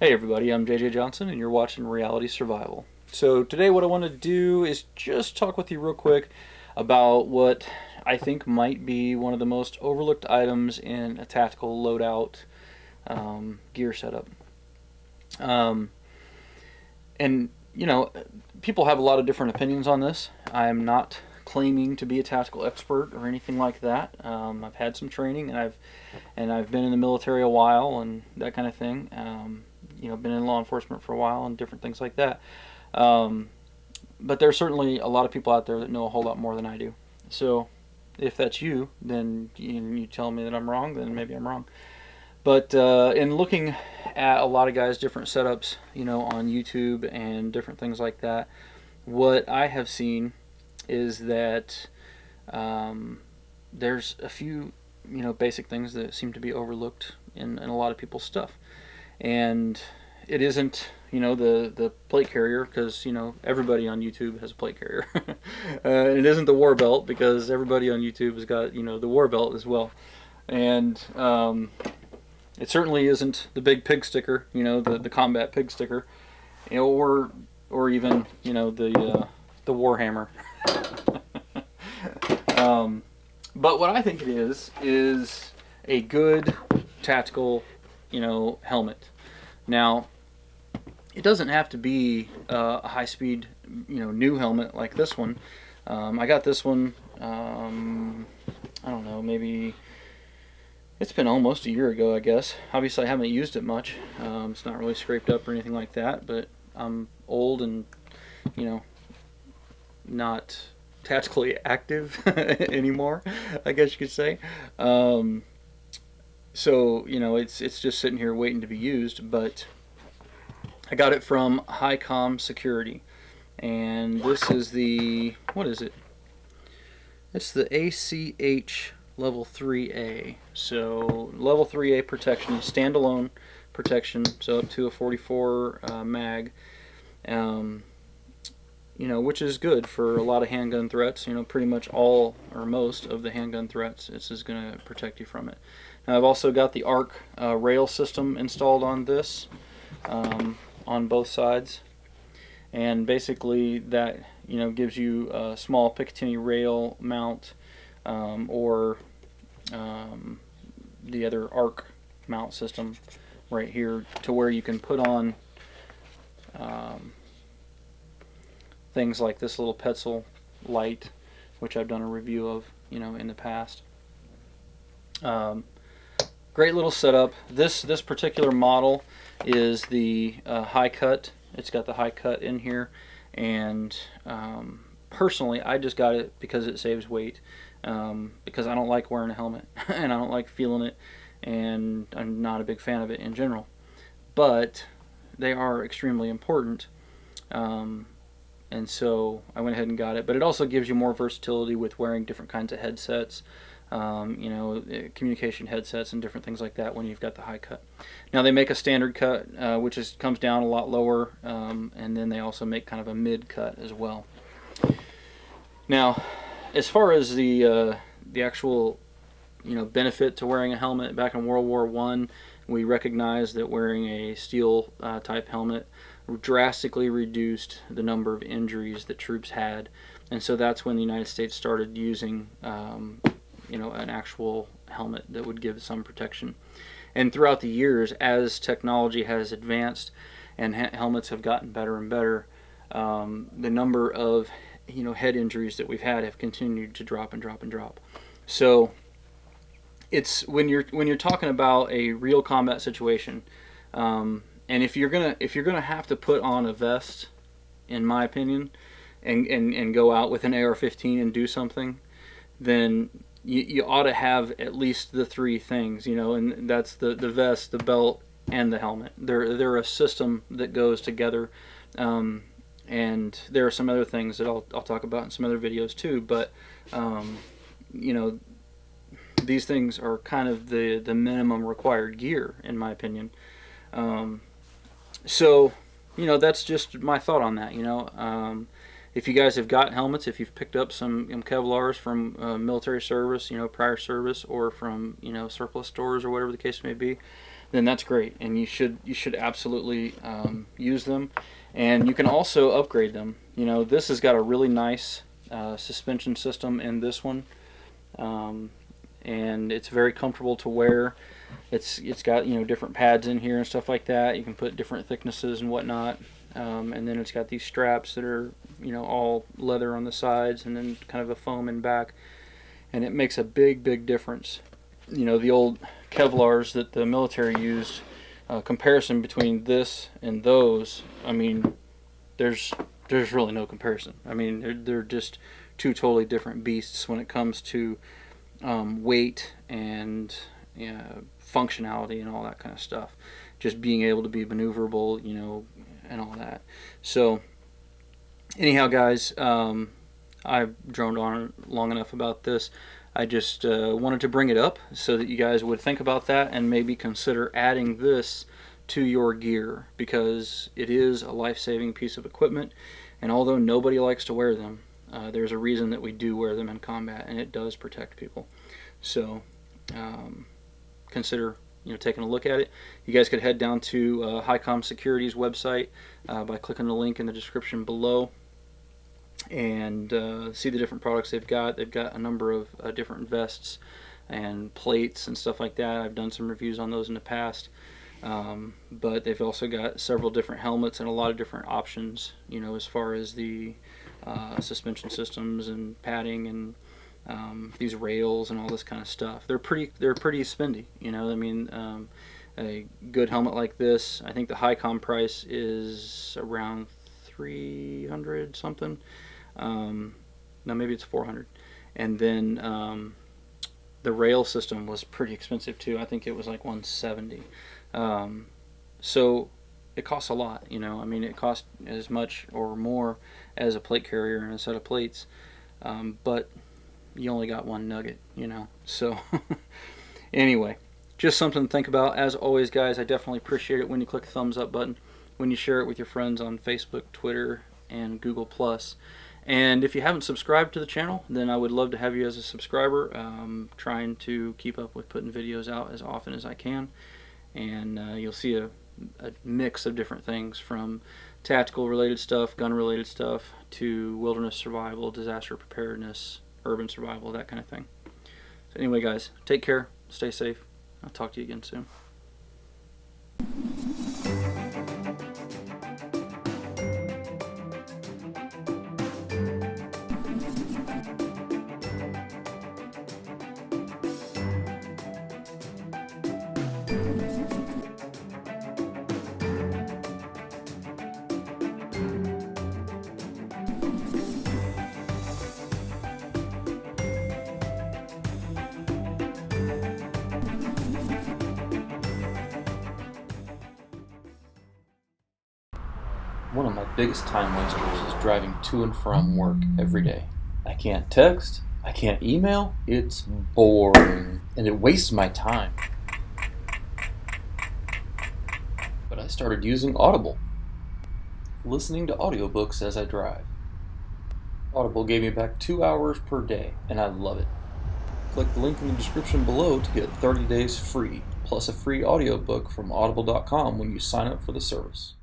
Hey everybody, I'm JJ Johnson and you're watching Reality Survival. So today what I want to do is just talk with you real quick about what I think might be one of the most overlooked items in a tactical loadout gear setup. Um, and you know, people have a lot of different opinions on this. I'm not claiming to be a tactical expert or anything like that. I've had some training and I've been in the military a while and that kind of thing. Been in law enforcement for a while and different things like that. Um, but there's certainly a lot of people out there that know a whole lot more than I do. So if that's you, then you tell me that I'm wrong, then maybe I'm wrong. But in looking at a lot of guys' different setups, on YouTube and different things like that, what I have seen is that there's a few, basic things that seem to be overlooked in a lot of people's stuff. And it isn't, the plate carrier, because, everybody on YouTube has a plate carrier. And it isn't the war belt, because everybody on YouTube has got, the war belt as well. And it certainly isn't the big pig sticker, the combat pig sticker, or even, the war hammer. But what I think it is a good tactical, helmet. Now, it doesn't have to be a high-speed, new helmet like this one. I got this one, I don't know, maybe it's been almost a year ago, I guess. Obviously, I haven't used it much. It's not really scraped up or anything like that, but I'm old and, not tactically active anymore, I guess you could say. So it's just sitting here waiting to be used. But I got it from Highcom Security, and this is the, what is it? It's the ACH Level 3A. So Level 3A protection, standalone protection, so up to a 44 mag. Which is good for a lot of handgun threats. Pretty much all or most of the handgun threats, this is going to protect you from it. Now, I've also got the ARC rail system installed on this, on both sides, and basically that gives you a small Picatinny rail mount, or the other ARC mount system right here, to where you can put on things like this little Petzl light, which I've done a review of, in the past. Great little setup. This particular model is the high cut. It's got the high cut in here, and personally, I just got it because it saves weight. Because I don't like wearing a helmet and I don't like feeling it, and I'm not a big fan of it in general. But they are extremely important. And so I went ahead and got it. But it also gives you more versatility with wearing different kinds of headsets, communication headsets and different things like that when you've got the high cut. Now they make a standard cut, which comes down a lot lower, and then they also make kind of a mid cut as well. Now, as far as the actual benefit to wearing a helmet, back in World War I, we recognized that wearing a steel type helmet drastically reduced the number of injuries that troops had, and so that's when the United States started using an actual helmet that would give some protection. And throughout the years, as technology has advanced and helmets have gotten better and better, the number of head injuries that we've had have continued to drop and drop and drop. So it's when you're talking about a real combat situation, and if you're gonna have to put on a vest, in my opinion, and go out with an AR-15 and do something, then you ought to have at least the three things, and that's the vest, the belt, and the helmet. They're a system that goes together, and there are some other things that I'll talk about in some other videos too. But these things are kind of the minimum required gear, in my opinion. So, that's just my thought on that. If you guys have got helmets, if you've picked up some Kevlars from military service, prior service, or from surplus stores or whatever the case may be, then that's great, and you should absolutely use them. And you can also upgrade them. You know, this has got a really nice suspension system in this one, and it's very comfortable to wear. It's got, you know, different pads in here and stuff like that. You can put different thicknesses and whatnot. And then it's got these straps that are, you know, all leather on the sides, and then kind of a foam in back, and it makes a big difference. You know, the old Kevlars that the military used, comparison between this and those, I mean, there's really no comparison. I mean, they're just two totally different beasts when it comes to weight and functionality and all that kind of stuff. Just being able to be maneuverable, you know, and all that. So anyhow, guys, I've droned on long enough about this. I just wanted to bring it up so that you guys would think about that and maybe consider adding this to your gear, because it is a life-saving piece of equipment, and although nobody likes to wear them, there's a reason that we do wear them in combat, and it does protect people. So consider, you know, taking a look at it. You guys could head down to HiCom Security's website by clicking the link in the description below, and see the different products they've got. They've got a number of different vests and plates and stuff like that. I've done some reviews on those in the past, but they've also got several different helmets and a lot of different options, you know, as far as the suspension systems and padding and these rails and all this kind of stuff. They're pretty spendy, you know. I mean, a good helmet like this, I think the HiCom price is around 300 something. No, maybe it's 400. And then the rail system was pretty expensive too. I think it was like 170. So it costs a lot, you know. I mean, it costs as much or more as a plate carrier and a set of plates, but you only got one nugget, you know. So anyway, just something to think about. As always, guys, I definitely appreciate it when you click the thumbs up button, when you share it with your friends on Facebook, Twitter, and Google+. And if you haven't subscribed to the channel, then I would love to have you as a subscriber. Trying to keep up with putting videos out as often as I can, and you'll see a mix of different things, from tactical related stuff, gun related stuff, to wilderness survival, disaster preparedness, urban survival, that kind of thing. So anyway, guys, take care, stay safe. I'll talk to you again soon. One of my biggest time wasters is driving to and from work every day. I can't text, I can't email, it's boring, and it wastes my time. But I started using Audible, listening to audiobooks as I drive. Audible gave me back 2 hours per day, and I love it. Click the link in the description below to get 30 days free, plus a free audiobook from audible.com when you sign up for the service.